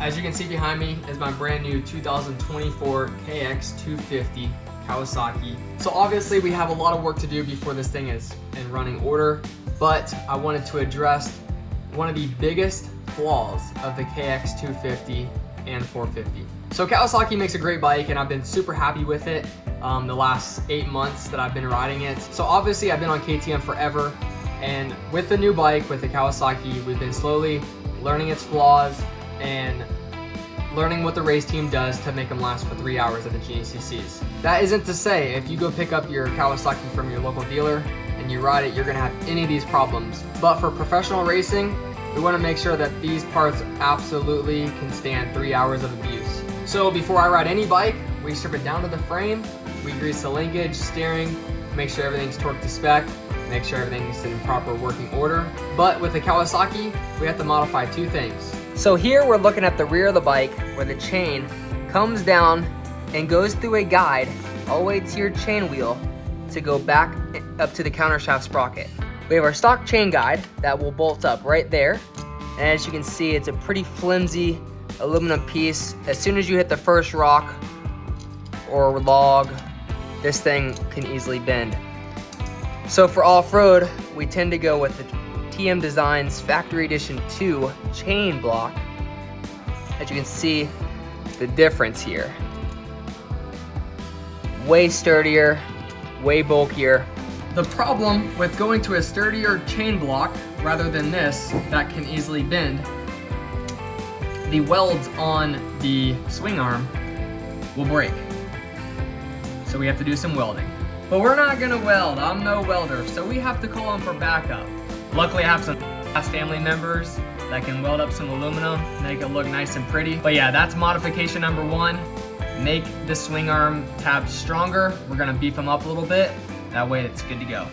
As you can see behind me is my brand new 2024 KX250 Kawasaki. So obviously we have a lot of work to do before this thing is in running order, but I wanted to address one of the biggest flaws of the KX250 and 450. So Kawasaki makes a great bike and I've been super happy with it the last 8 months that I've been riding it. So obviously I've been on KTM forever, and with the new bike, with the Kawasaki, we've been slowly learning its flaws and learning what the race team does to make them last for 3 hours at the GNCCs. That isn't to say if you go pick up your Kawasaki from your local dealer and you ride it, you're gonna have any of these problems. But for professional racing, we wanna make sure that these parts absolutely can stand 3 hours of abuse. So before I ride any bike, we strip it down to the frame, we grease the linkage, steering, make sure everything's torqued to spec, make sure everything's in proper working order. But with the Kawasaki, we have to modify two things. So here we're looking at the rear of the bike where the chain comes down and goes through a guide all the way to your chain wheel to go back up to the countershaft sprocket. We have our stock chain guide that will bolt up right there. And as you can see, it's a pretty flimsy aluminum piece. As soon as you hit the first rock or log, this thing can easily bend. So for off-road, we tend to go with the TM Designs Factory Edition 2 chain block. As you can see, the difference here. Way sturdier, way bulkier. The problem with going to a sturdier chain block rather than this that can easily bend, the welds on the swing arm will break. So we have to do some welding. But we're not gonna weld, I'm no welder, so we have to call them for backup. Luckily I have some family members that can weld up some aluminum, make it look nice and pretty. But yeah, that's modification number one. Make the swing arm tabs stronger. We're gonna beef them up a little bit. That way it's good to go.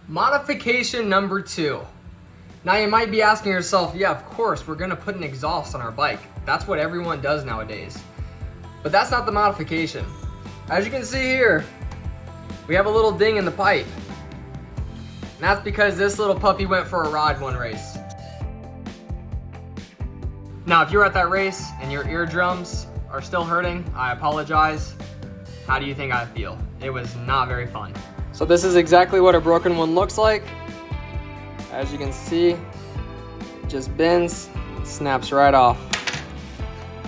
Modification number two. Now you might be asking yourself, yeah, of course, we're gonna put an exhaust on our bike. That's what everyone does nowadays. But that's not the modification. As you can see here, we have a little ding in the pipe. And that's because this little puppy went for a ride one race. Now, if you were at that race and your eardrums are still hurting, I apologize. How do you think I feel? It was not very fun. So this is exactly what a broken one looks like. As you can see, it just bends, snaps right off.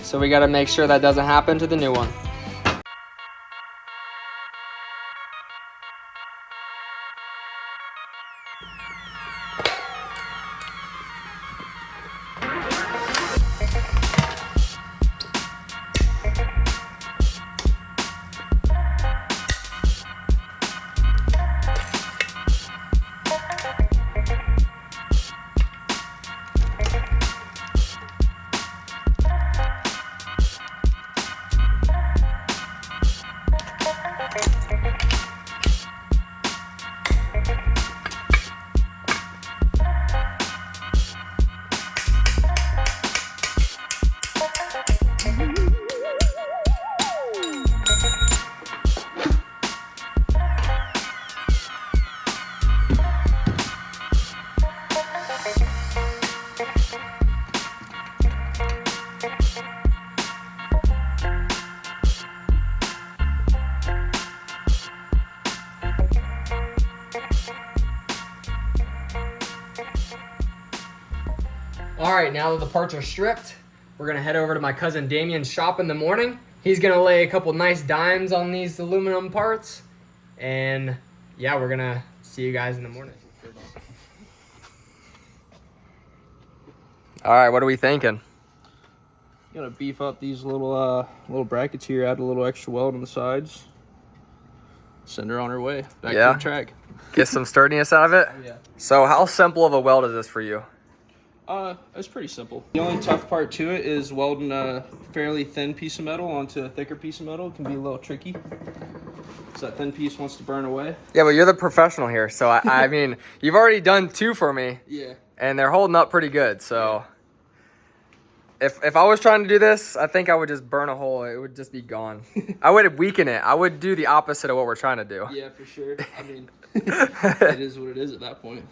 So we gotta make sure that doesn't happen to the new one. All right, now that the parts are stripped, we're gonna head over to my cousin Damien's shop in the morning. He's gonna lay a couple nice dimes on these aluminum parts. And yeah, we're gonna see you guys in the morning. All right, what are we thinking? Gonna beef up these little brackets here, add a little extra weld on the sides. Send her on her way, back to the track. Get some sturdiness out of it? Yeah. So how simple of a weld is this for you? It's pretty simple. The only tough part to it is welding a fairly thin piece of metal onto a thicker piece of metal. It can be a little tricky. So that thin piece wants to burn away. Yeah, but you're the professional here, so I mean, you've already done two for me. Yeah. And they're holding up pretty good, so. Yeah. If I was trying to do this, I think I would just burn a hole. It would just be gone. I would weaken it. I would do the opposite of what we're trying to do. Yeah, for sure. I mean, it is what it is at that point.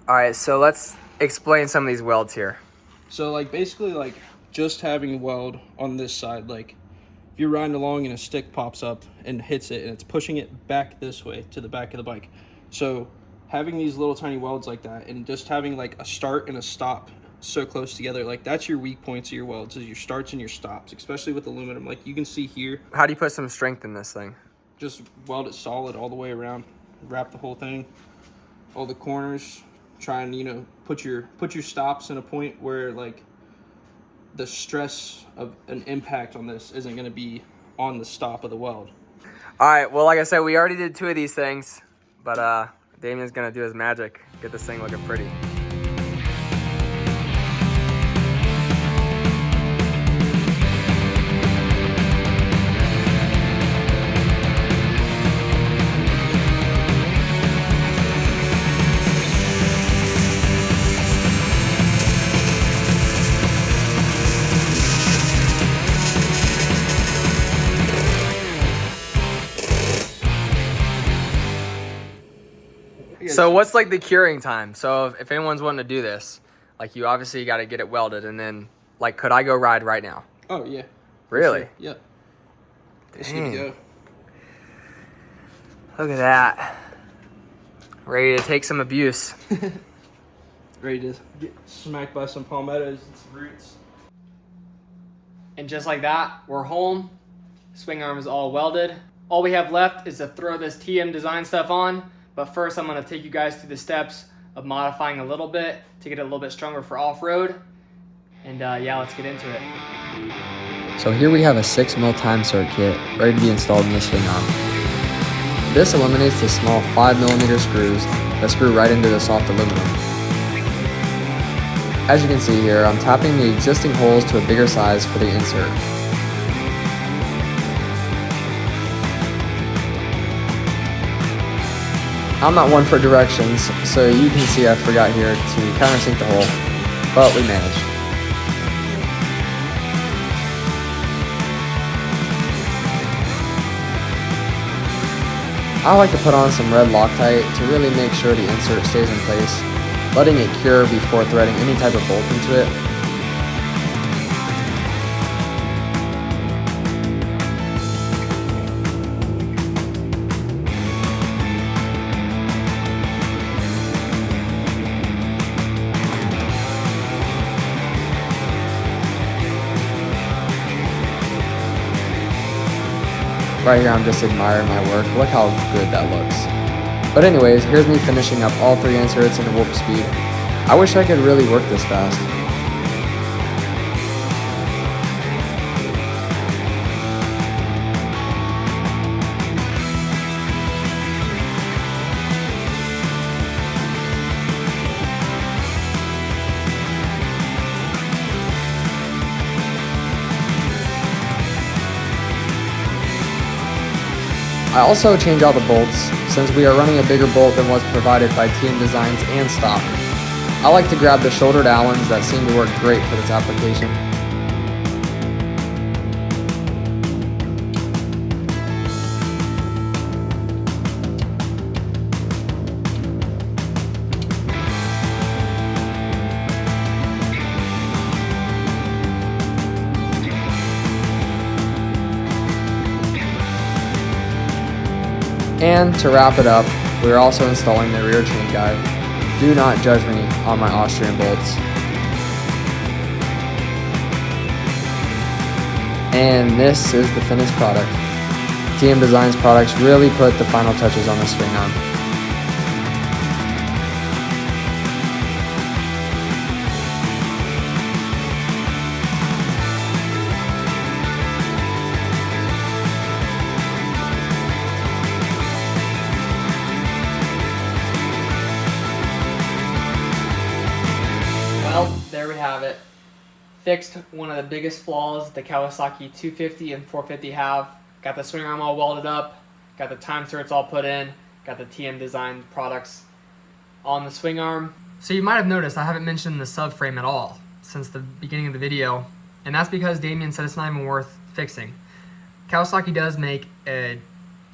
All right, so let's explain some of these welds here. So like basically like just having a weld on this side, like if you're riding along and a stick pops up and hits it and it's pushing it back this way to the back of the bike. So having these little tiny welds like that and just having like a start and a stop so close together, like that's your weak points of your welds, is your starts and your stops, especially with aluminum. Like you can see here. How do you put some strength in this thing? Just weld it solid all the way around, wrap the whole thing, all the corners, try and, you know, put your stops in a point where like the stress of an impact on this isn't going to be on the stop of the weld. All right, well, like I said, we already did 2 of these things, but Damien's gonna do his magic, get this thing looking pretty. So what's like the curing time? So if anyone's wanting to do this, like you obviously got to get it welded, and then like could I go ride right now? Oh yeah. Really? Sure. Yeah. It's Dang. good to go. Look at that. Ready to take some abuse. Ready to get smacked by some palmettos and some roots. And just like that, we're home. Swing arm is all welded. All we have left is to throw this TM design stuff on. But first, I'm gonna take you guys through the steps of modifying a little bit to get it a little bit stronger for off-road. And yeah, let's get into it. So here we have a 6mm time cert kit ready to be installed in the swing arm. This eliminates the small 5mm screws that screw right into the soft aluminum. As you can see here, I'm tapping the existing holes to a bigger size for the insert. I'm not one for directions, so you can see I forgot here to countersink the hole, but we managed. I like to put on some red Loctite to really make sure the insert stays in place, letting it cure before threading any type of bolt into it. Right here, I'm just admiring my work. Look how good that looks. But anyways, here's me finishing up all 3 inserts at warp speed. I wish I could really work this fast. I also change out the bolts, since we are running a bigger bolt than was provided by TM Designs and stock. I like to grab the shouldered Allens that seem to work great for this application. And to wrap it up, we are also installing the rear chain guide. Do not judge me on my Austrian bolts. And this is the finished product. TM Designs products really put the final touches on the swing arm. Well, there we have it. Fixed one of the biggest flaws the Kawasaki 250 and 450 have. Got the swing arm all welded up, got the time certs all put in, got the TM Design products on the swing arm. So you might have noticed I haven't mentioned the subframe at all since the beginning of the video, and that's because Damien said it's not even worth fixing. Kawasaki does make an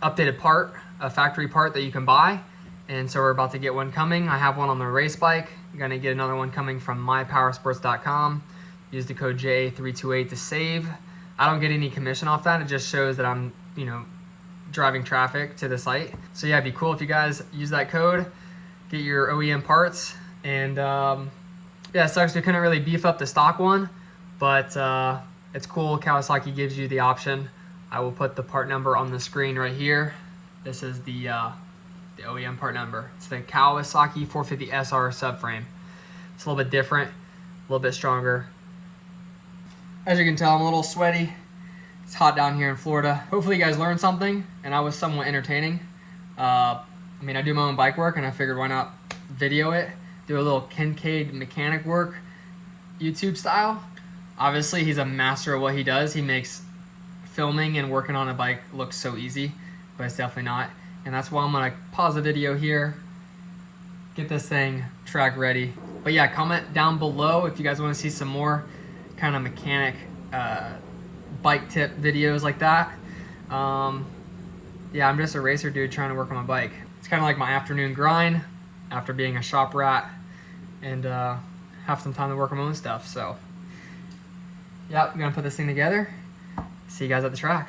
updated part, a factory part that you can buy, And so we're about to get one coming. I have one on the race bike. I'm gonna get another one coming from mypowersports.com. Use the code JA328 to save. I don't get any commission off that. It just shows that I'm, driving traffic to the site. So yeah, it'd be cool if you guys use that code, get your OEM parts. And yeah, it sucks we couldn't really beef up the stock one, but it's cool. Kawasaki gives you the option. I will put the part number on the screen right here. This is the OEM part number. It's the Kawasaki 450 SR subframe. It's a little bit different, a little bit stronger. As you can tell, I'm a little sweaty. It's hot down here in Florida. Hopefully you guys learned something and I was somewhat entertaining. I do my own bike work and I figured why not video it, do a little Kincaid mechanic work, YouTube style. Obviously he's a master of what he does. He makes filming and working on a bike look so easy, but it's definitely not. And that's why I'm gonna pause the video here, get this thing track ready. But yeah, comment down below if you guys wanna see some more kind of mechanic bike tip videos like that. Yeah, I'm just a racer dude trying to work on my bike. It's kind of like my afternoon grind after being a shop rat and have some time to work on my own stuff. So yeah, I'm gonna put this thing together. See you guys at the track.